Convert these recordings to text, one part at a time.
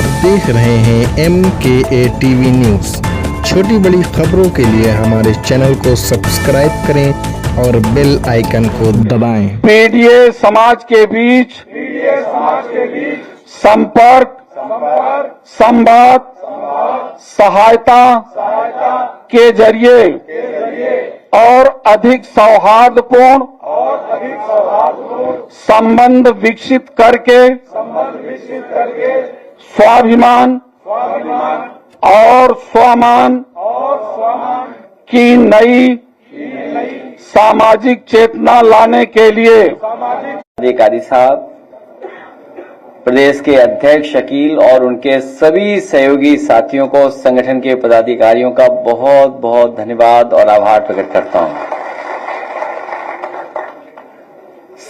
आप देख रहे हैं MKA टीवी न्यूज। छोटी बड़ी खबरों के लिए हमारे चैनल को सब्सक्राइब करें और बेल आइकन को दबाएं। पीडीए समाज के बीच संपर्क, संवाद, सहायता के जरिए और अधिक सौहार्दपूर्ण संबंध विकसित करके स्वाभिमान और स्वमान की नई सामाजिक चेतना लाने के लिए अधिकारी साहब, प्रदेश के अध्यक्ष शकील और उनके सभी सहयोगी साथियों को, संगठन के पदाधिकारियों का बहुत बहुत धन्यवाद और आभार प्रकट करता हूं।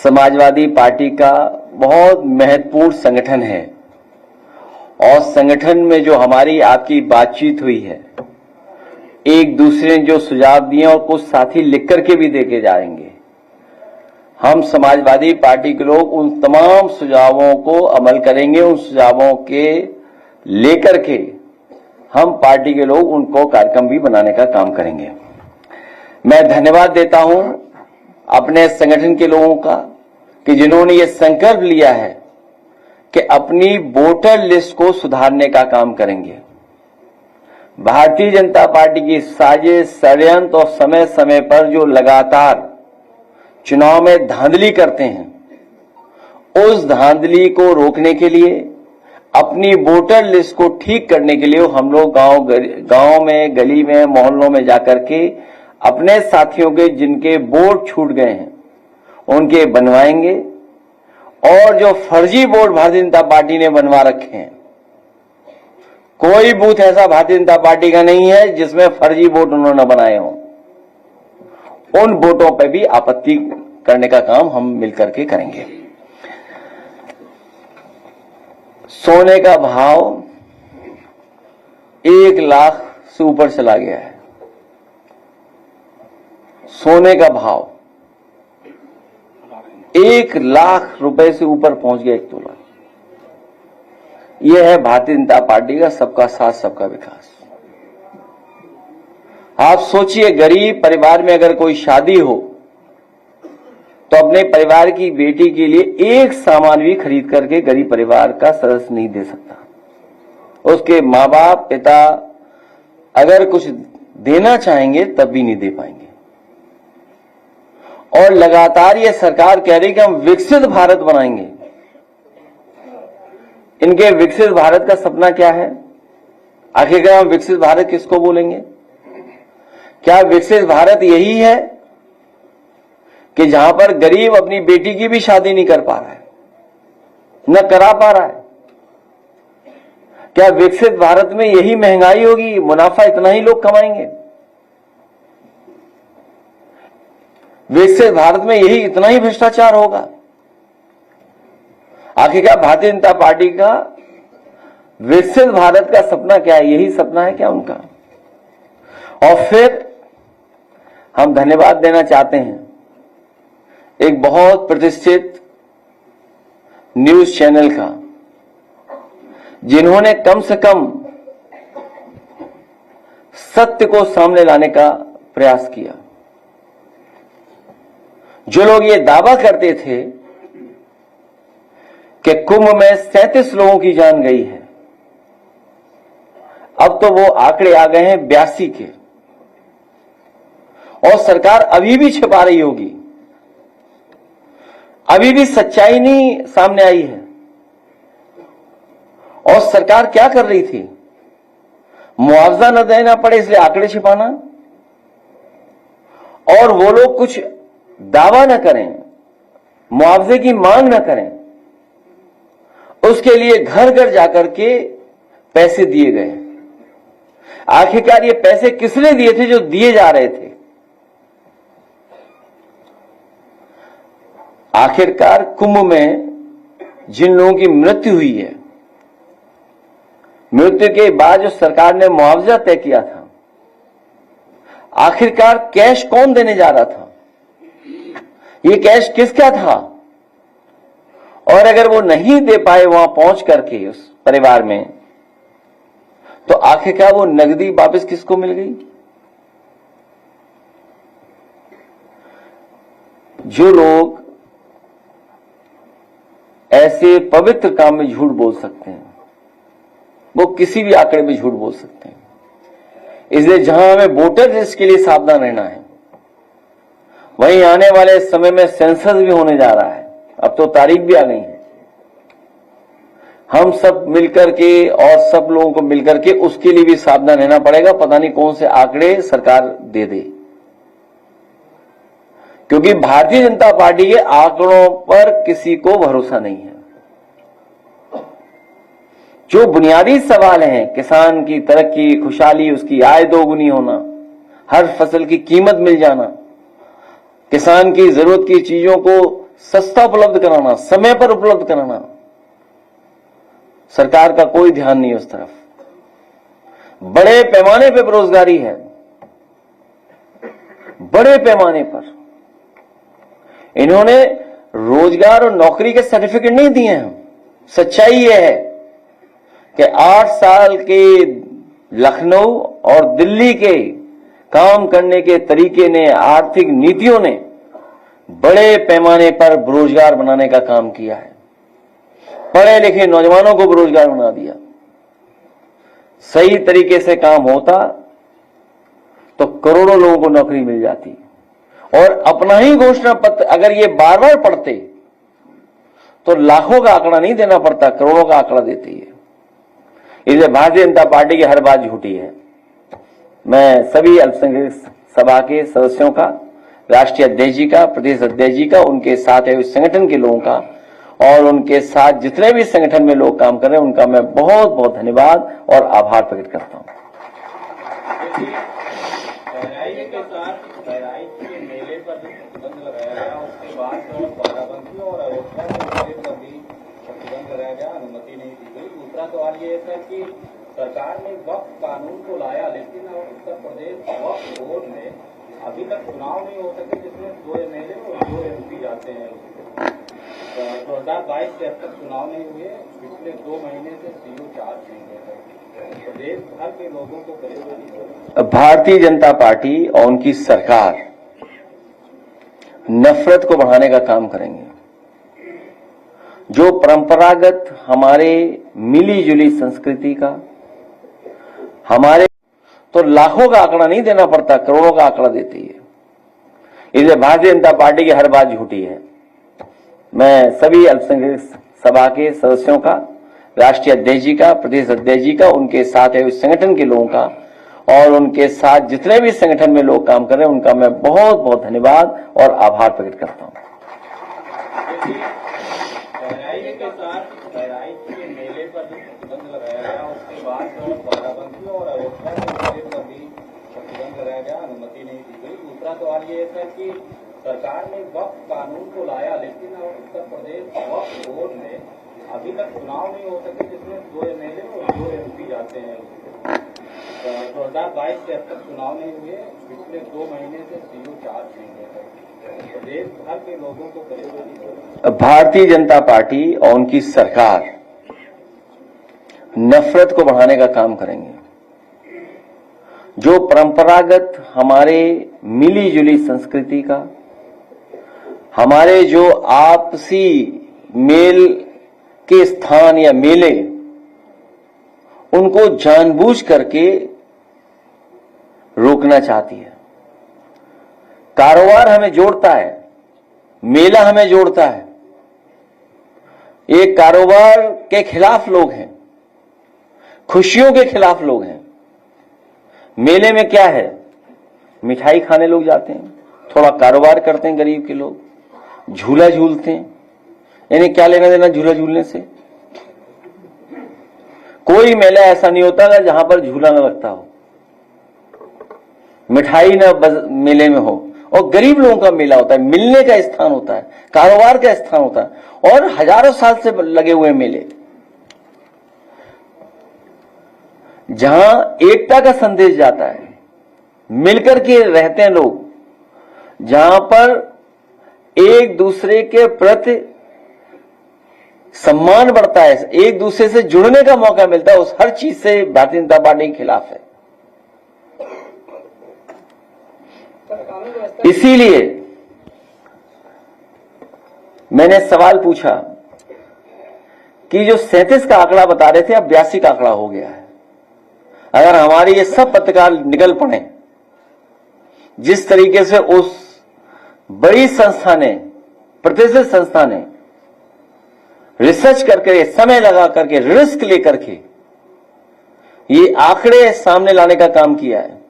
समाजवादी पार्टी का बहुत महत्वपूर्ण संगठन है और संगठन में जो हमारी आपकी बातचीत हुई है, एक दूसरे ने जो सुझाव दिए और कुछ साथी लिख करके भी देके जाएंगे, हम समाजवादी पार्टी के लोग उन तमाम सुझावों को अमल करेंगे। उन सुझावों के लेकर के हम पार्टी के लोग उनको कार्यक्रम भी बनाने का काम करेंगे। मैं धन्यवाद देता हूं अपने संगठन के लोगों का कि जिन्होंने ये संकल्प लिया है कि अपनी वोटर लिस्ट को सुधारने का काम करेंगे। भारतीय जनता पार्टी की साजिश, षड्यंत्र और समय समय पर जो लगातार चुनाव में धांधली करते हैं, उस धांधली को रोकने के लिए, अपनी वोटर लिस्ट को ठीक करने के लिए हम लोग गांव में, गली में, मोहल्लों में जाकर के अपने साथियों के जिनके वोट छूट गए हैं उनके बनवाएंगे। और जो फर्जी वोट भारतीय जनता पार्टी ने बनवा रखे हैं, कोई बूथ ऐसा भारतीय जनता पार्टी का नहीं है जिसमें फर्जी वोट उन्होंने बनाए हों। उन वोटों पर भी आपत्ति करने का काम हम मिलकर के करेंगे। सोने का भाव 1 लाख से ऊपर चला गया है। सोने का भाव 1 लाख रुपए से ऊपर पहुंच गया 1 तोला। यह है भारतीय जनता पार्टी का सबका साथ सबका विकास। आप सोचिए, गरीब परिवार में अगर कोई शादी हो तो अपने परिवार की बेटी के लिए एक सामान भी खरीद करके गरीब परिवार का सदस्य नहीं दे सकता। उसके माँ बाप, पिता अगर कुछ देना चाहेंगे तब भी नहीं दे पाएंगे। और लगातार ये सरकार कह रही है कि हम विकसित भारत बनाएंगे। इनके विकसित भारत का सपना क्या है? आखिरकार हम विकसित भारत किसको बोलेंगे? क्या विकसित भारत यही है कि जहां पर गरीब अपनी बेटी की भी शादी नहीं कर पा रहा है, न करा पा रहा है? क्या विकसित भारत में यही महंगाई होगी, मुनाफा इतना ही लोग कमाएंगे? विकसित भारत में यही इतना ही भ्रष्टाचार होगा? आखिरकार भारतीय जनता पार्टी का विकसित भारत का सपना क्या है? यही सपना है क्या उनका? और फिर हम धन्यवाद देना चाहते हैं एक बहुत प्रतिष्ठित न्यूज चैनल का, जिन्होंने कम से कम सत्य को सामने लाने का प्रयास किया। जो लोग ये दावा करते थे कि कुंभ में 37 लोगों की जान गई है, अब तो वो आंकड़े आ गए हैं 82 के। और सरकार अभी भी छिपा रही होगी, अभी भी सच्चाई नहीं सामने आई है। और सरकार क्या कर रही थी? मुआवजा न देना पड़े इसलिए आंकड़े छिपाना, और वो लोग कुछ दावा न करें, मुआवजे की मांग न करें, उसके लिए घर घर जाकर के पैसे दिए गए। आखिरकार ये पैसे किसने दिए थे जो दिए जा रहे थे? आखिरकार कुंभ में जिन लोगों की मृत्यु हुई है, मृत्यु के बाद जो सरकार ने मुआवजा तय किया था, आखिरकार कैश कौन देने जा रहा था? ये कैश किसका था? और अगर वो नहीं दे पाए वहां पहुंच करके उस परिवार में, तो आखिर क्या वो नकदी वापस किसको मिल गई? जो लोग ऐसे पवित्र काम में झूठ बोल सकते हैं वो किसी भी आंकड़े में झूठ बोल सकते हैं। इसलिए जहां हमें वोटर लिस्ट के लिए सावधान रहना है, वहीं आने वाले समय में सेंसस भी होने जा रहा है। अब तो तारीख भी आ गई है। हम सब मिलकर के और सब लोगों को मिलकर के उसके लिए भी सावधान रहना पड़ेगा। पता नहीं कौन से आंकड़े सरकार दे दे, क्योंकि भारतीय जनता पार्टी के आंकड़ों पर किसी को भरोसा नहीं है। जो बुनियादी सवाल हैं, किसान की तरक्की, खुशहाली, उसकी आय दोगुनी होना, हर फसल की कीमत मिल जाना, किसान की जरूरत की चीजों को सस्ता उपलब्ध कराना, समय पर उपलब्ध कराना, सरकार का कोई ध्यान नहीं उस तरफ। बड़े पैमाने पर बेरोजगारी है, बड़े पैमाने पर। इन्होंने रोजगार और नौकरी के सर्टिफिकेट नहीं दिए हैं। सच्चाई यह है कि 8 साल के लखनऊ और दिल्ली के काम करने के तरीके ने, आर्थिक नीतियों ने बड़े पैमाने पर बेरोजगार बनाने का काम किया है। पढ़े लिखे नौजवानों को बेरोजगार बना दिया। सही तरीके से काम होता तो करोड़ों लोगों को नौकरी मिल जाती। और अपना ही घोषणा पत्र अगर ये बार बार पढ़ते तो लाखों का आंकड़ा नहीं देना पड़ता, करोड़ों का आंकड़ा देती है। इसलिए भारतीय जनता पार्टी की हर बात झूठी है। मैं सभी अल्पसंख्यक सभा के सदस्यों का, राष्ट्रीय अध्यक्ष जी का, प्रदेश अध्यक्ष जी का, उनके साथ है उस संगठन के लोगों का और उनके साथ जितने भी संगठन में लोग काम कर रहे हैं उनका मैं बहुत बहुत धन्यवाद और आभार प्रकट करता हूं। मेले पर प्रतिबंध लगाया गया, उसके बाद बाराबंकी और अयोध्या पर भी प्रतिबंध लगाया गया, अनुमति नहीं दी गई। दूसरा सवाल ये है कि सरकार ने वक्फ कानून को लाया, लेकिन उत्तर प्रदेश वक्फ बोर्ड में अभी तक चुनाव नहीं हो सके जिसमें 2 एमएलए और 2 एमपी जाते हैं। 2022 के अब तक चुनाव नहीं हुए, पिछले 2 महीने से सीओ चार्ज नहीं हुए। प्रदेश भर के लोगों को परेशानी। भारतीय जनता पार्टी और उनकी सरकार नफरत को बढ़ाने का काम करेंगे। जो परंपरागत हमारे मिली जुली संस्कृति का, हमारे तो लाखों का आंकड़ा नहीं देना पड़ता, करोड़ों का आंकड़ा देती है। इसलिए भारतीय जनता पार्टी की हर बात झूठी है। मैं सभी अल्पसंख्यक सभा के सदस्यों का, राष्ट्रीय अध्यक्ष जी का, प्रदेश अध्यक्ष जी का, उनके साथ है उस संगठन के लोगों का और उनके साथ जितने भी संगठन में लोग काम कर रहे हैं उनका मैं बहुत बहुत धन्यवाद और आभार प्रकट करता हूं। मेले पर प्रतिबंध लगाया गया, उसके बाद बाराबंकी और अयोध्या पर भी प्रतिबंध लगाया गया, अनुमति नहीं दी गई। दूसरा सवाल ये है कि सरकार ने वक्फ कानून को लाया, लेकिन उत्तर प्रदेश वक्फ बोर्ड में अभी तक चुनाव नहीं हो सके जिसमें 2 एमएलए और 2 एमपी जाते हैं। 2022 के अब तक चुनाव नहीं हुए, पिछले 2 महीने से सीओ चार्ज नहीं हुए। प्रदेश भर के लोगों को परेशानी। भारतीय जनता पार्टी और उनकी सरकार नफरत को बढ़ाने का काम करेंगे। जो परंपरागत हमारे मिली जुली संस्कृति का, हमारे जो आपसी मेल के स्थान या मेले, उनको जानबूझ करके रोकना चाहती है। कारोबार हमें जोड़ता है, मेला हमें जोड़ता है। एक कारोबार के खिलाफ लोग हैं, खुशियों के खिलाफ लोग हैं। मेले में क्या है? मिठाई खाने लोग जाते हैं, थोड़ा कारोबार करते हैं गरीब के लोग, झूला झूलते हैं। इन्हें क्या लेना देना झूला झूलने से? कोई मेला ऐसा नहीं होता जहां पर झूला न लगता हो, मिठाई न मेले में हो। और गरीब लोगों का मेला होता है, मिलने का स्थान होता है, कारोबार का स्थान होता है और हजारों साल से लगे हुए मेले जहां एकता का संदेश जाता है, मिलकर के रहते हैं लोग, जहां पर एक दूसरे के प्रति सम्मान बढ़ता है, एक दूसरे से जुड़ने का मौका मिलता है, उस हर चीज से भारतीय जनता पार्टी के खिलाफ है। इसीलिए मैंने सवाल पूछा कि जो 37 का आंकड़ा बता रहे थे अब 82 का आंकड़ा हो गया है। अगर हमारे ये सब पत्रकार निकल पड़े जिस तरीके से उस बड़ी संस्था ने, प्रतिष्ठित संस्था ने रिसर्च करके, समय लगा करके, रिस्क लेकर के ये आंकड़े सामने लाने का काम किया है,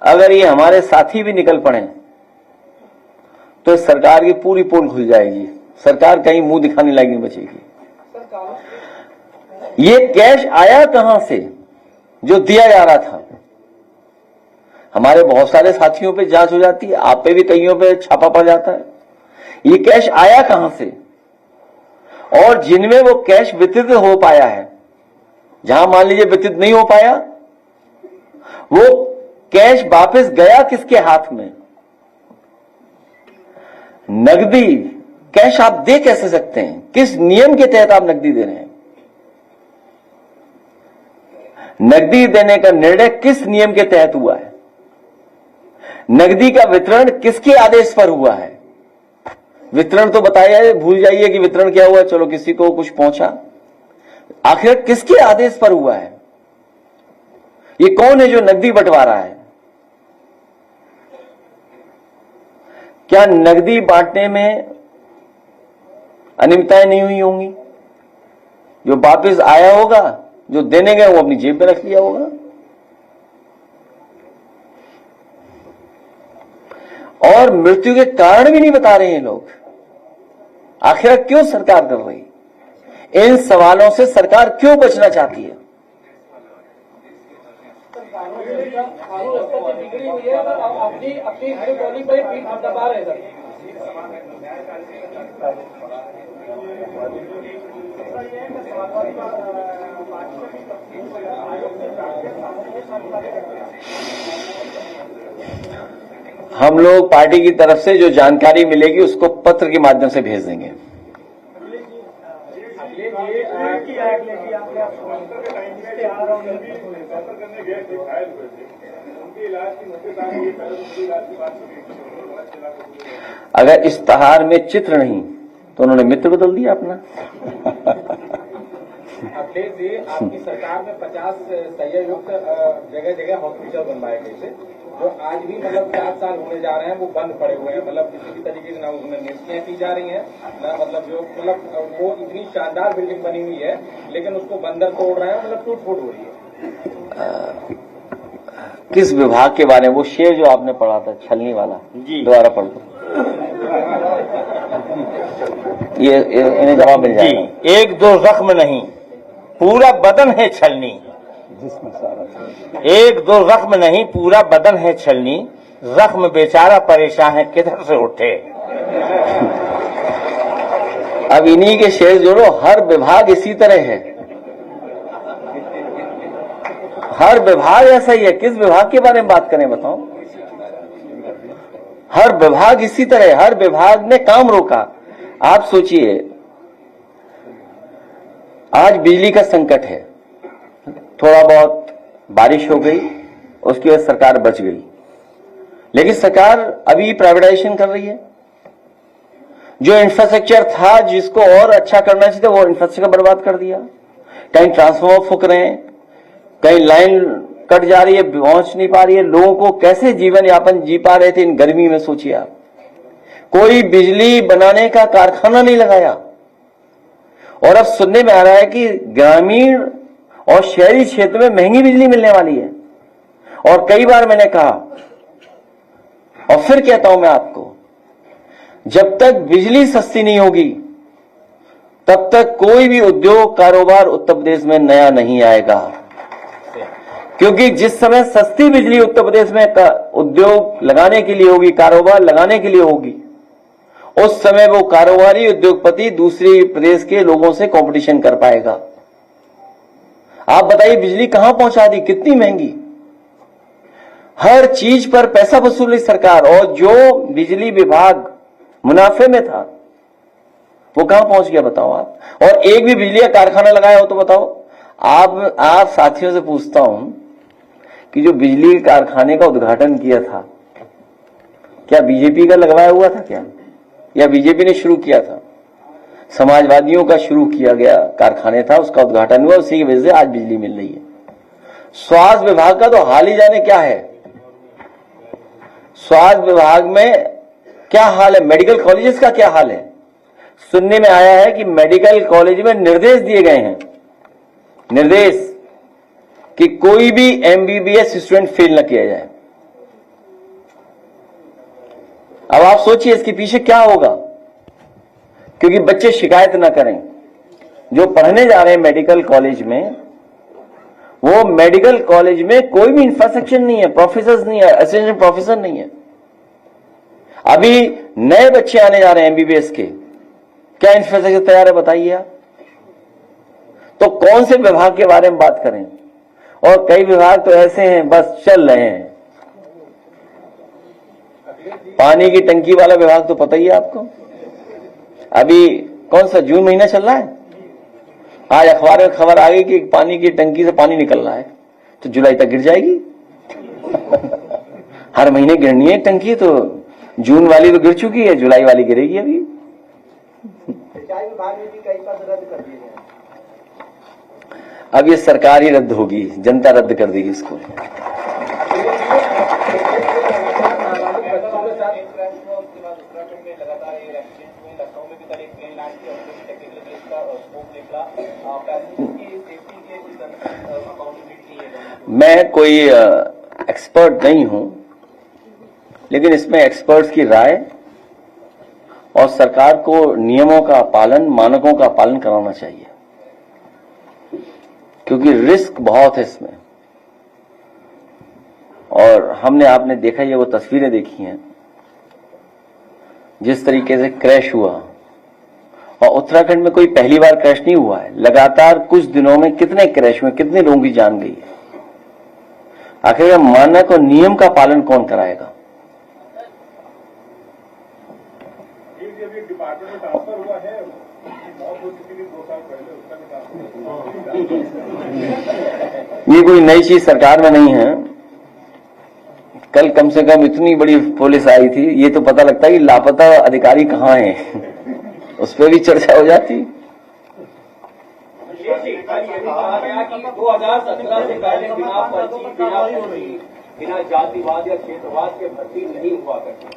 अगर ये हमारे साथी भी निकल पड़े तो सरकार की पूरी पोल खुल जाएगी, सरकार कहीं मुंह दिखाने लायक नहीं बचेगी। ये कैश आया कहां से जो दिया जा रहा था? हमारे बहुत सारे साथियों पे जांच हो जाती है, आप पे भी कईयों पे छापा पड़ जाता है। ये कैश आया कहां से? और जिनमें वो कैश वितरित हो पाया है, जहां मान लीजिए वितरित नहीं हो पाया, वो कैश वापस गया किसके हाथ में? नकदी कैश आप दे कैसे सकते हैं? किस नियम के तहत आप नकदी दे रहे हैं? नकदी देने का निर्णय किस नियम के तहत हुआ है? नकदी का वितरण किसके आदेश पर हुआ है? वितरण तो बताया है, भूल जाइए कि वितरण क्या हुआ, चलो किसी को कुछ पहुंचा, आखिर किसके आदेश पर हुआ है? ये कौन है जो नकदी बंटवा रहा है? क्या नकदी बांटने में अनियमितताएं नहीं हुई होंगी? जो वापस आया होगा, जो देने गए वो अपनी जेब में रख लिया होगा। और मृत्यु के कारण भी नहीं बता रहे हैं लोग। आखिर क्यों सरकार कर रही? इन सवालों से सरकार क्यों बचना चाहती है? हम लोग पार्टी की तरफ से जो जानकारी मिलेगी उसको पत्र के माध्यम से भेज देंगे। अगर इश्तहार में चित्र नहीं तो उन्होंने मित्र बदल दिया अपना। अखिलेश जी, आपकी सरकार में 50 सहयुक्त जगह जगह हॉस्पिटल बनवाए गए थे, जो आज भी मतलब 4 साल होने जा रहे हैं, वो बंद पड़े हुए हैं। मतलब किसी भी तरीके से ना उसमें नियुक्तियां की जा रही हैं, ना मतलब जो मतलब वो इतनी शानदार बिल्डिंग बनी हुई है, लेकिन उसको बंदर तोड़ रहे हैं, मतलब टूट फूट हो रही है। किस विभाग के बारे में? वो शेर जो आपने पढ़ा था छलनी वाला, दोबारा पढ़ दो। ये इन्हें जवाब मिल जाएगा। एक दो जख्म नहीं, पूरा बदन है छलनी, एक दो जख्म नहीं, पूरा बदन है छलनी, जख्म बेचारा परेशान है किधर से उठे। अब इन्हीं के शेर जोड़ो। हर विभाग इसी तरह है, हर विभाग ऐसा ही है। किस विभाग के बारे में बात करें बताओ? हर विभाग इसी तरह, हर विभाग ने काम रोका। आप सोचिए, आज बिजली का संकट है, थोड़ा बहुत बारिश हो गई, उसकी वजह से सरकार बच गई, लेकिन सरकार अभी प्राइवेटाइजेशन कर रही है। जो इंफ्रास्ट्रक्चर था जिसको और अच्छा करना चाहिए वो इंफ्रास्ट्रक्चर बर्बाद कर दिया। कहीं ट्रांसफार्मर फूक रहे हैं, कहीं लाइन कट जा रही है, पहुंच नहीं पा रही है। लोगों को कैसे जीवन यापन जी पा रहे थे इन गर्मी में, सोचिए आप। कोई बिजली बनाने का कारखाना नहीं लगाया। और अब सुनने में आ रहा है कि ग्रामीण और शहरी क्षेत्र में महंगी बिजली मिलने वाली है। और कई बार मैंने कहा और फिर कहता हूं मैं आपको, जब तक बिजली सस्ती नहीं होगी तब तक कोई भी उद्योग कारोबार उत्तर प्रदेश में नया नहीं आएगा। क्योंकि जिस समय सस्ती बिजली उत्तर प्रदेश में उद्योग लगाने के लिए होगी, कारोबार लगाने के लिए होगी, उस समय वो कारोबारी उद्योगपति दूसरे प्रदेश के लोगों से कंपटीशन कर पाएगा। आप बताइए बिजली कहां पहुंचा दी, कितनी महंगी। हर चीज पर पैसा वसूल रही सरकार, और जो बिजली विभाग मुनाफे में था वो कहां पहुंच गया बताओ आप? और एक भी बिजली का कारखाना लगाया हो तो बताओ। आप साथियों से पूछता हूं कि जो बिजली कारखाने का उद्घाटन किया था, क्या बीजेपी का लगवाया हुआ था क्या, या बीजेपी ने शुरू किया था? समाजवादियों का शुरू किया गया कारखाने था, उसका उद्घाटन हुआ, उसी की वजह से आज बिजली मिल रही है। स्वास्थ्य विभाग का तो हाल ही जाने क्या है। स्वास्थ्य विभाग में क्या हाल है, मेडिकल कॉलेजेस का क्या हाल है? सुनने में आया है कि मेडिकल कॉलेज में निर्देश दिए गए हैं, निर्देश कि कोई भी एमबीबीएस स्टूडेंट फेल न किया जाए। अब आप सोचिए इसके पीछे क्या होगा, क्योंकि बच्चे शिकायत ना करें। जो पढ़ने जा रहे हैं मेडिकल कॉलेज में, वो मेडिकल कॉलेज में कोई भी इंफ्रास्ट्रक्चर नहीं है, प्रोफेसर नहीं है, असिस्टेंट प्रोफेसर नहीं है। अभी नए बच्चे आने जा रहे हैं एमबीबीएस के, क्या इंफ्रास्ट्रक्चर तैयार है बताइए आप? तो कौन से विभाग के बारे में बात करें? और कई विभाग तो ऐसे हैं बस चल रहे हैं। पानी की टंकी वाला विभाग तो पता ही है आपको, अभी कौन सा जून महीना चल रहा है, आज अखबार में खबर आ गई कि पानी की टंकी से पानी निकल रहा है, तो जुलाई तक गिर जाएगी। हर महीने गिरनी है टंकी, तो जून वाली तो गिर चुकी है, जुलाई वाली गिरेगी अभी। सिंचाई विभाग में भी कई पद रद्द कर दिए गए। अब ये सरकार ही रद्द होगी, जनता रद्द कर देगी इसको। मैं कोई एक्सपर्ट नहीं हूं, लेकिन इसमें एक्सपर्ट्स की राय और सरकार को नियमों का पालन, मानकों का पालन कराना चाहिए, क्योंकि रिस्क बहुत है इसमें। और हमने, आपने देखा ही है, वो तस्वीरें देखी हैं जिस तरीके से क्रैश हुआ, और उत्तराखंड में कोई पहली बार क्रैश नहीं हुआ है, लगातार कुछ दिनों में कितने क्रैश हुए, कितने लोगों की जान गई है। आखिर मानक और नियम का पालन कौन कराएगा? ये कोई नई चीज सरकार में नहीं है। कल कम से कम इतनी बड़ी पुलिस आई थी, ये तो पता लगता है कि लापता अधिकारी कहां हैं। उस पर भी चर्चा हो जाती। 2017 से पहले बिना पर्ची, बिना जातिवाद या क्षेत्रवाद के भर्ती नहीं हुआ करती।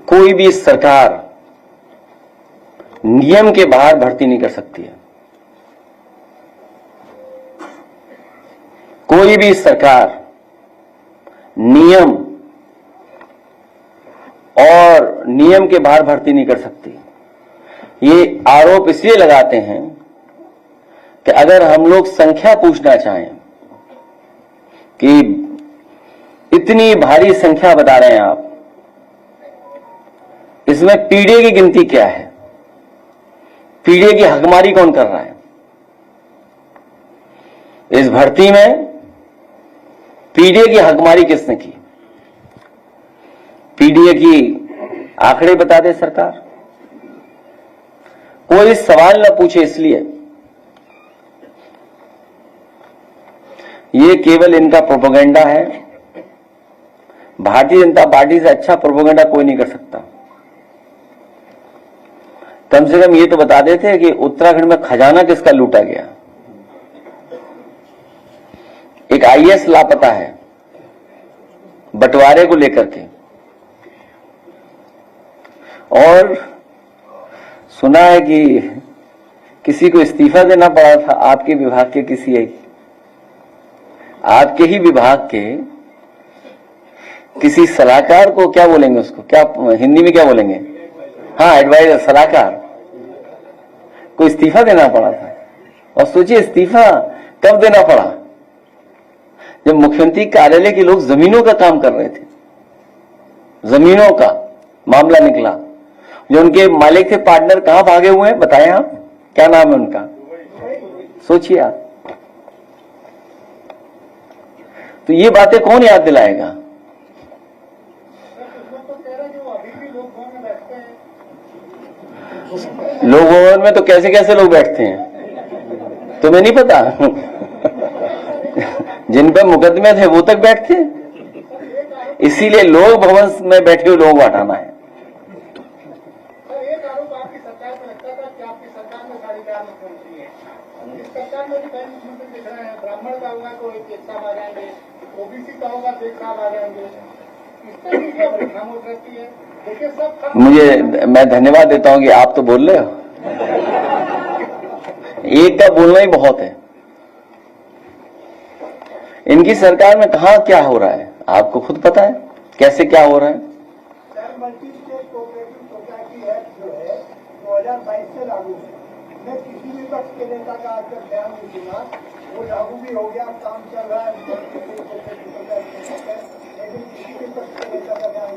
कोई भी सरकार नियम के बाहर भर्ती नहीं कर सकती है। कोई भी सरकार नियम और नियम के बाहर भर्ती नहीं कर सकती। ये आरोप इसलिए लगाते हैं कि अगर हम लोग संख्या पूछना चाहें कि इतनी भारी संख्या बता रहे हैं आप, इसमें पीडीए की गिनती क्या है, पीडीए की हकमारी कौन कर रहा है? इस भर्ती में पीडीए की हकमारी किसने की? पीडीए की आंकड़े बता दे सरकार, कोई सवाल न पूछे। इसलिए ये केवल इनका प्रोपेगेंडा है। भारतीय जनता पार्टी से अच्छा प्रोपेगेंडा कोई नहीं कर सकता। कम से कम ये तो बता देते कि उत्तराखंड में खजाना किसका लूटा गया। एक आईएएस लापता है बंटवारे को लेकर के, और सुना है कि किसी को इस्तीफा देना पड़ा था आपके विभाग के, किसी एक आपके ही विभाग के किसी सलाहकार को, क्या बोलेंगे उसको, क्या हिंदी में क्या बोलेंगे, हाँ एडवाइजर, सलाहकार को इस्तीफा देना पड़ा था। और सोचिए इस्तीफा कब देना पड़ा? जब मुख्यमंत्री कार्यालय के लोग जमीनों का काम कर रहे थे, जमीनों का मामला निकला। जो उनके मालिक थे, पार्टनर, कहां भागे हुए हैं बताएं आप, क्या नाम है उनका, सोचिए आप। तो ये बातें कौन याद दिलाएगा? लोक भवन में तो कैसे कैसे लोग बैठते हैं, तुम्हें नहीं पता? जिन पर मुकदमे थे वो तक बैठते हैं। इसीलिए लोक भवन में बैठे हुए लोगों को हटाना है। एक आरोप आपकी सरकार में लगता था कि आपकी सरकार में 4.5 मुख्यमंत्री है, इस सरकार में भी 5 मुख्यमंत्री दिख रहे हैं। ब्राह्मण का होगा तो एक साहब आ जाएंगे, ओबीसी का होगा तो एक साहब आ जाएंगे। इस तरह की क्या खामोश रहती है? देखिए सब मैं धन्यवाद देता हूं कि आप तो बोल रहे हो। एक का बोलना ही बहुत है। इनकी सरकार में कहां क्या हो रहा है आपको खुद पता है, कैसे क्या हो रहा है। Multi state cooperative society act जो है 2022 से लागू है। मैं किसी भी पक्ष के नेता का आज तक ध्यान नहीं सुना, वो लागू भी हो गया, काम चल रहा है, लेकिन किसी भी पक्ष के नेता का ध्यान।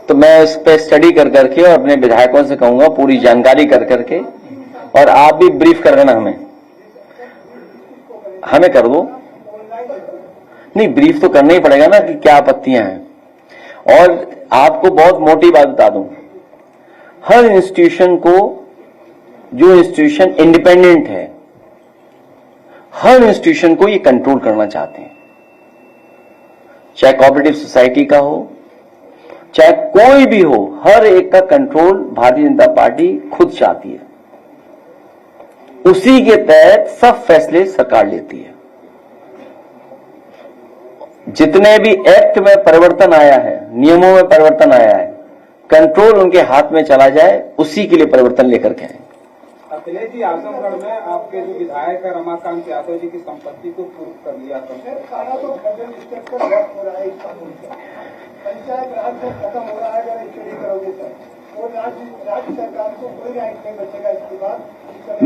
तो मैं इस पे स्टडी कर करके और अपने विधायकों से कहूंगा पूरी जानकारी कर करके, और आप भी ब्रीफ कर देना हमें कर दो। नहीं, ब्रीफ तो करना ही पड़ेगा ना कि क्या आपत्तियां हैं। और आपको बहुत मोटी बात बता दूं, हर इंस्टीट्यूशन को, जो इंस्टीट्यूशन इंडिपेंडेंट है, हर इंस्टीट्यूशन को ये कंट्रोल करना चाहते हैं, चाहे कोऑपरेटिव सोसाइटी का हो, चाहे कोई भी हो, हर एक का कंट्रोल भारतीय जनता पार्टी खुद चाहती है। उसी के तहत सब फैसले सरकार लेती है। जितने भी एक्ट में परिवर्तन आया है, नियमों में परिवर्तन आया है, कंट्रोल उनके हाथ में चला जाए, उसी के लिए परिवर्तन लेकर के आए। अखिलेश जी, आजमगढ़ में आपके जो विधायक है रमाकांत यादव जी की संपत्ति को प्रूफ कर लिया था। सारा तो फेडरल स्ट्रक्चर हो रहा है इस कानून का। पंचायत राज से खत्म हो रहा है अगर स्टडी करोगे सर, और राज्य सरकार को कोई राइट नहीं बचेगा इसके बाद।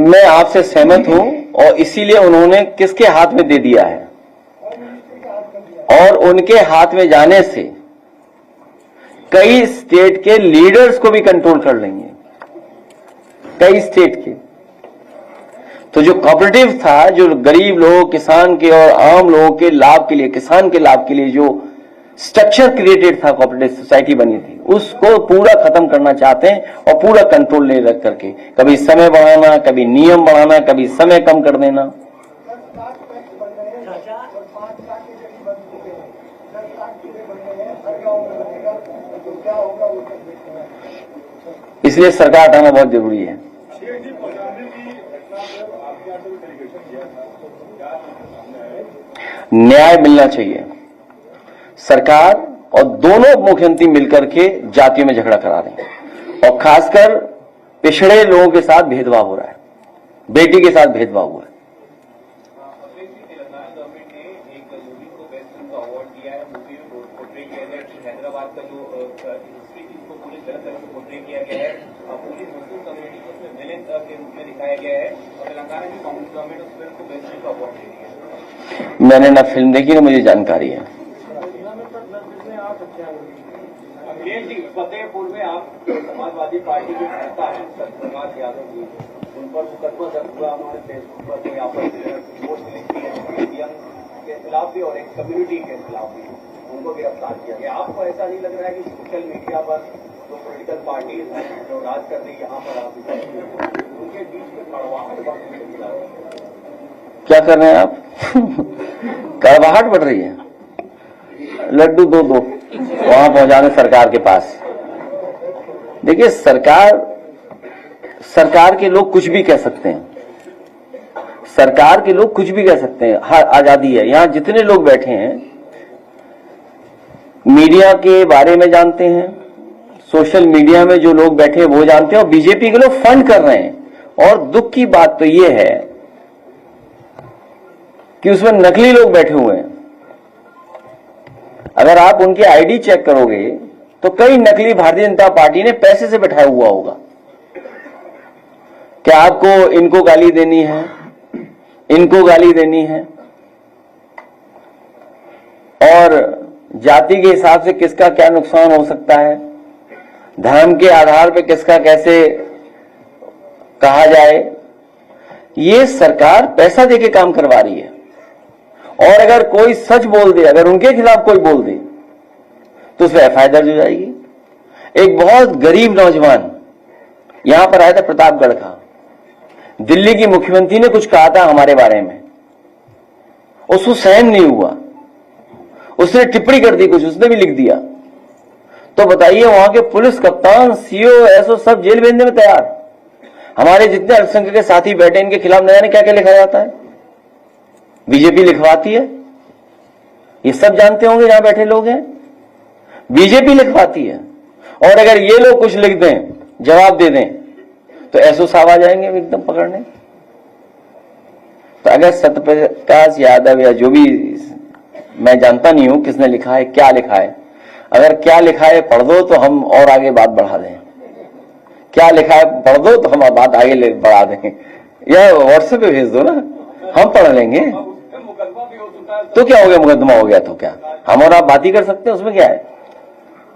मैं आपसे सहमत हूं, और इसीलिए उन्होंने किसके हाथ में दे दिया है, और उनके हाथ में जाने से कई स्टेट के लीडर्स को भी कंट्रोल कर लेंगे, कई स्टेट के। तो जो कोऑपरेटिव था, जो गरीब लोग, किसान के और आम लोगों के लाभ के लिए, किसान के लाभ के लिए जो स्ट्रक्चर क्रिएटेड था, कोऑपरेटिव सोसाइटी बनी थी, उसको पूरा खत्म करना चाहते हैं, और पूरा कंट्रोल ले रख करके, कभी समय बढ़ाना, कभी नियम बढ़ाना, कभी समय कम कर देना। इसलिए सरकार हटाना बहुत जरूरी है। न्याय मिलना चाहिए। सरकार और दोनों मुख्यमंत्री मिलकर के जातियों में झगड़ा करा रहे हैं, और खासकर पिछड़े लोगों के साथ भेदभाव हो रहा है, बेटी के साथ भेदभाव हुआ है। हैदराबाद का जो हिस्ट्री थी उसको पूरी तरह से पोर्ट्रे किया गया है, पूरी मुस्लिम कम्युनिटी को उसमें विलेन के रूप में दिखाया गया है, और तेलंगाना की कांग्रेस गवर्नमेंट उस फिल्म को बेस्ट फिल्म का अवार्ड दे रही है। मैंने ना फिल्म देखी ना मुझे जानकारी है। अखिलेश जी, फतेहपुर में आप समाजवादी पार्टी के नेता हैं सत्यप्रकाश यादव जी, उन पर मुकदमा दर्ज हुआ, उन्होंने फेसबुक पर कोई आपस पोस्ट लिखी है, के खिलाफ भी और एक कम्युनिटी के खिलाफ भी, उनको गिरफ्तार किया गया। आपको ऐसा नहीं लग रहा है कि सोशल मीडिया पर जो पॉलिटिकल पार्टीज हैं जो राज कर रही, यहाँ पर आप उनके बीच में कड़वाहट बढ़ रही है? क्या कर रहे हैं आप? कड़वाहट बढ़ रही है। लड्डू दो वहां पहुंचाने सरकार के पास। देखिए, सरकार के लोग कुछ भी कह सकते हैं, सरकार के लोग कुछ भी कह सकते हैं, हर आजादी है। यहां जितने लोग बैठे हैं मीडिया के बारे में जानते हैं, सोशल मीडिया में जो लोग बैठे हैं वो जानते हैं, और बीजेपी के लोग फंड कर रहे हैं। और दुख की बात तो ये है कि उसमें नकली लोग बैठे हुए हैं। अगर आप उनकी आईडी चेक करोगे तो कई नकली भारतीय जनता पार्टी ने पैसे से बैठाया हुआ होगा। क्या आपको इनको गाली देनी है, इनको गाली देनी है, और जाति के हिसाब से किसका क्या नुकसान हो सकता है, धर्म के आधार पर किसका कैसे कहा जाए, ये सरकार पैसा देके काम करवा रही है। और अगर कोई सच बोल दे, अगर उनके खिलाफ कोई बोल दे तो उस पर एफआईआर दर्ज हो जाएगी। एक बहुत गरीब नौजवान, यहां पर आया था प्रतापगढ़ का, दिल्ली की मुख्यमंत्री ने कुछ कहा था हमारे बारे में, उसको सहन नहीं हुआ, उसने टिप्पणी कर दी, कुछ उसने भी लिख दिया। तो बताइए वहां के पुलिस कप्तान, सीओ, एसओ सब जेल भेजने में तैयार। हमारे जितने अल्पसंख्यक के साथी बैठे इनके खिलाफ न जाने क्या क्या लिखा जाता है, बीजेपी लिखवाती है, ये सब जानते होंगे जहां बैठे लोग हैं, बीजेपी लिखवाती है। और अगर ये लोग कुछ लिख दें, जवाब दे दें, तो एसओ साहब आ जाएंगे एकदम पकड़ने। तो अगर सत्यप्रकाश यादव या जो भी, मैं जानता नहीं हूं किसने लिखा है, क्या लिखा है, अगर क्या लिखा है पढ़ दो तो हम और आगे बात बढ़ा दें, क्या लिखा है पढ़ दो तो हम बात आगे बढ़ा दें, या व्हाट्सएप पे भेज दो ना, हम पढ़ लेंगे। तो क्या हो गया, मुकदमा हो गया तो क्या, हम और आप बात ही कर सकते हैं, उसमें क्या है,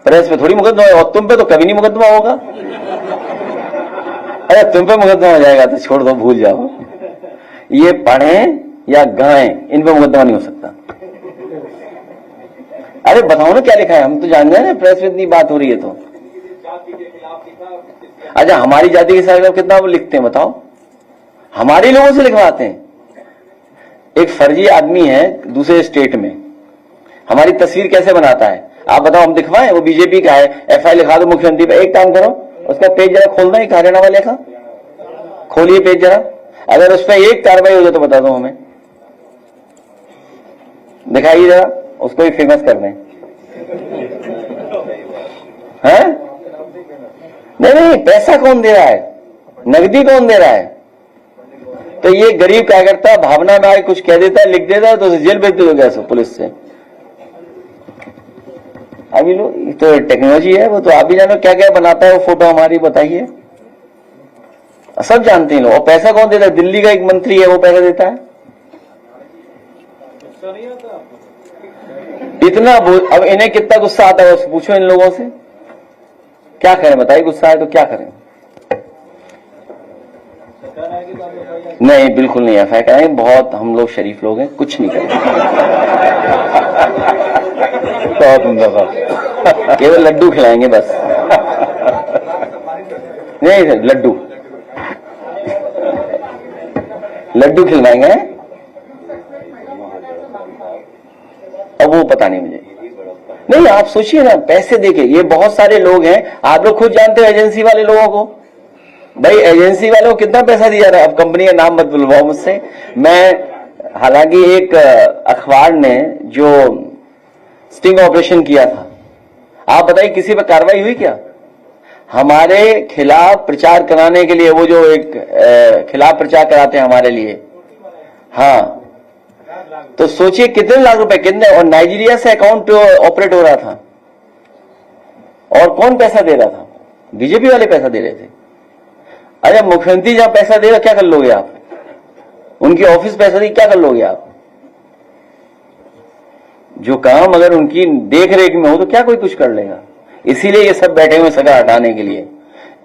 प्रेस पे थोड़ी मुकदमा है, और तुम पे तो कभी नहीं मुकदमा होगा। अरे तुम पे मुकदमा हो जाएगा तो छोड़ दो, भूल जाओ, ये पढ़ें या गाएं, इन पे मुकदमा नहीं हो सकता। अरे बताओ ना क्या लिखा है, हम तो जान गए ना, प्रेस में इतनी बात हो रही है तो। अच्छा, हमारी जाति के साथ कितना वो लिखते हैं बताओ, हमारे लोगों से लिखवाते हैं। एक फर्जी आदमी है दूसरे स्टेट में, हमारी तस्वीर कैसे बनाता है आप बताओ, हम दिखवाएं, वो बीजेपी का है, एफआईआर लिखा दो मुख्यमंत्री पे। एक काम करो, उसका पेज जरा खोलना है, हरियाणा वाले का खोलिए पेज जरा, अगर उस पर एक कार्रवाई हो जाए तो बता दो हमें, दिखाइए जरा, उसको भी फेमस कर दें। हैं? नहीं, पैसा कौन दे रहा है, नकदी कौन दे रहा है? तो ये गरीब कार्यकर्ता भावना में आके कुछ कह देता है, लिख देता है, तो जेल भेज दो कैसे पुलिस से। अभी लो, तो टेक्नोलॉजी है, वो तो आप भी जानो क्या क्या बनाता है वो फोटो हमारी, बताइए, सब जानते हैं लोग। और पैसा कौन देता है? दिल्ली का एक मंत्री है, वो पैसा देता है इतना। अब इन्हें कितना गुस्सा आता है पूछो इन लोगों से, क्या करें बताइए, गुस्सा है तो क्या करें? नहीं, बिल्कुल नहीं एफआईआर कराएंगे, बहुत हम लोग शरीफ लोग हैं, कुछ नहीं करेंगे। केवल लड्डू खिलाएंगे बस, नहीं लड्डू खिलवाएंगे। अब वो पता नहीं मुझे, नहीं आप सोचिए ना, पैसे देके ये बहुत सारे लोग हैं, आप लोग खुद जानते हो एजेंसी वाले लोगों को, भाई एजेंसी वालों को कितना पैसा दिया रहा है। अब कंपनी का नाम मत बुलवाओ मुझसे, मैं हालांकि एक अखबार ने जो स्टिंग ऑपरेशन किया था, आप बताइए किसी पर कार्रवाई हुई क्या? हमारे खिलाफ प्रचार कराने के लिए, वो जो एक खिलाफ प्रचार कराते हैं हमारे लिए, हाँ, तो सोचिए कितने लाख रुपए, कितने, और नाइजीरिया से अकाउंट ऑपरेट हो रहा था, और कौन पैसा दे रहा था? बीजेपी वाले पैसा दे रहे थे। अरे मुख्यमंत्री जहां पैसा देगा क्या कर लोगे आप? उनकी ऑफिस पैसा दी क्या कर लोगे आप? जो काम अगर उनकी देख रेख में हो तो क्या कोई कुछ कर लेगा। इसीलिए ये सब बैठे हुए सजा हटाने के लिए,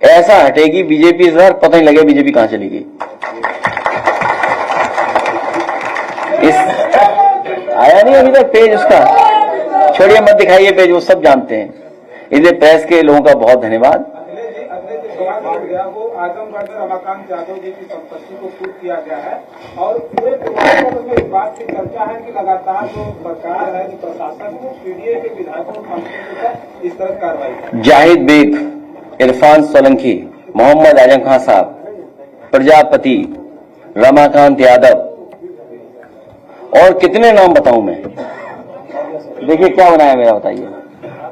ऐसा हटेगी बीजेपी इस बार, पता नहीं लगे बीजेपी कहां चली गई। आया नहीं अभी तक पेज उसका, छोड़िए मत दिखाइए पेज, वो सब जानते हैं। इसलिए प्रेस के लोगों का बहुत धन्यवाद। वो आजमगढ़ में रमाकांत यादव जी की संपत्ति को छूट किया गया है, और पूरे पूर्वांचल में इस बात की चर्चा है कि लगातार जो सरकार है, जो प्रशासन, वो पीडीए के विधायकों पर इस तरह कार्रवाई। जाहिद बेग, इरफान सोलंकी, मोहम्मद आजम खान साहब, प्रजापति, रमाकांत यादव, और कितने नाम बताऊं मैं? देखिए क्या बनाया मेरा, बताइए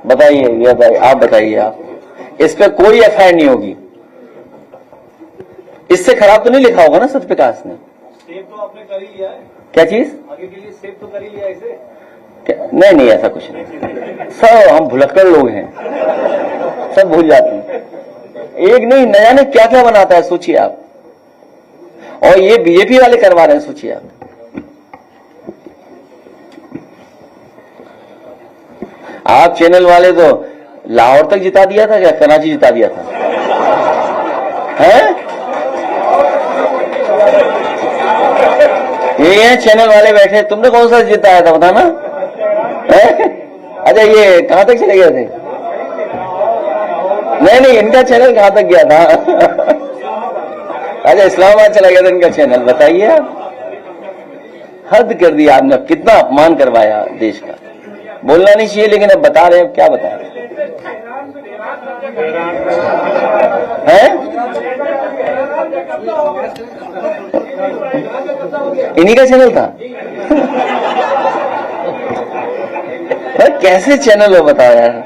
बताइए, ये बताइए, आप बताइए, आप इस पर कोई एफआईआर नहीं होगी। इससे खराब तो नहीं लिखा होगा ना सत्यप्रकाश ने? सेव तो आपने कर ही लिया है। क्या चीज? आगे के लिए सेव तो कर ही लिया इसे। नहीं ऐसा कुछ नहीं, सब हम भुलक्कड़ लोग हैं, सब भूल जाते हैं। एक नहीं, नया ने क्या क्या बनाता है सोचिए आप, और ये बीजेपी वाले करवा रहे हैं, सोचिए आप। आप चैनल वाले तो लाहौर तक जिता दिया था, क्या कराची जिता दिया था? हैं? ये हैं चैनल वाले बैठे, तुमने कौन सा जिताया था बताना? अच्छा ये कहां तक चले गए थे? नहीं, इनका चैनल कहां तक गया था? अच्छा, इस्लामाबाद चला गया था इनका चैनल। बताइए आप, हद कर दिया आपने, कितना अपमान करवाया देश का। बोलना नहीं चाहिए, लेकिन अब बता रहे हैं, क्या बता रहे हैं? इन्हीं का चैनल था? कैसे चैनल हो, बताओ यार।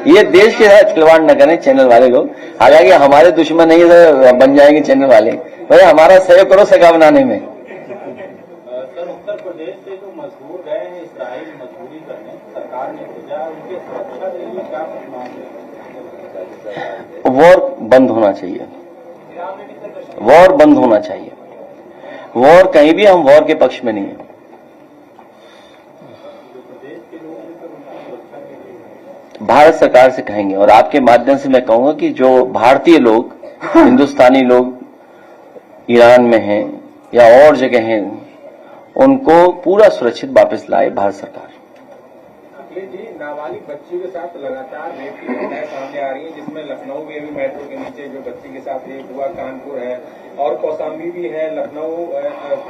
ये देश के साथ खिलवाड़ न करें चैनल वाले लोग। हालांकि हमारे दुश्मन नहीं है, बन जाएंगे चैनल वाले। भाई हमारा सहयोग करो सगा बनाने में। सर, उत्तर प्रदेश से जो मजदूर गए हैं इस्राइल मजदूरी करने, सरकार ने भेजा, उनके सुरक्षा के लिए क्या मांग है? वॉर बंद होना चाहिए, वॉर बंद होना चाहिए। वॉर कहीं भी, हम वॉर के पक्ष में नहीं है। भारत सरकार से कहेंगे, और आपके माध्यम से मैं कहूंगा कि जो भारतीय लोग, हिंदुस्तानी लोग ईरान में हैं या और जगह हैं, उनको पूरा सुरक्षित वापस लाए भारत सरकार। अखिलेश जी, नाबालिग बच्ची के साथ लगातार रेप की घटनाएं सामने आ रही हैं, जिसमें लखनऊ में भी मेट्रो के नीचे जो बच्ची के साथ रेप हुआ, कानपुर है और कौशाम्बी भी है, लखनऊ,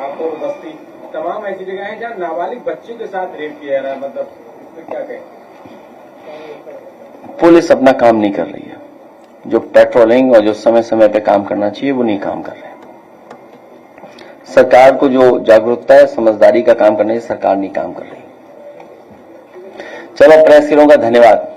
हापुड़, बस्ती, तमाम ऐसी जगह हैं जहां नाबालिग बच्ची के साथ रेप किया जा रहा है। मतलब इसमें क्या कहें? पुलिस अपना काम नहीं कर रही है। जो पेट्रोलिंग और जो समय समय पे काम करना चाहिए वो नहीं काम कर रहे हैं। सरकार को जो जागरूकता है, समझदारी का काम करने से सरकार नहीं काम कर रही। चलो, प्रेस के लोगों का धन्यवाद।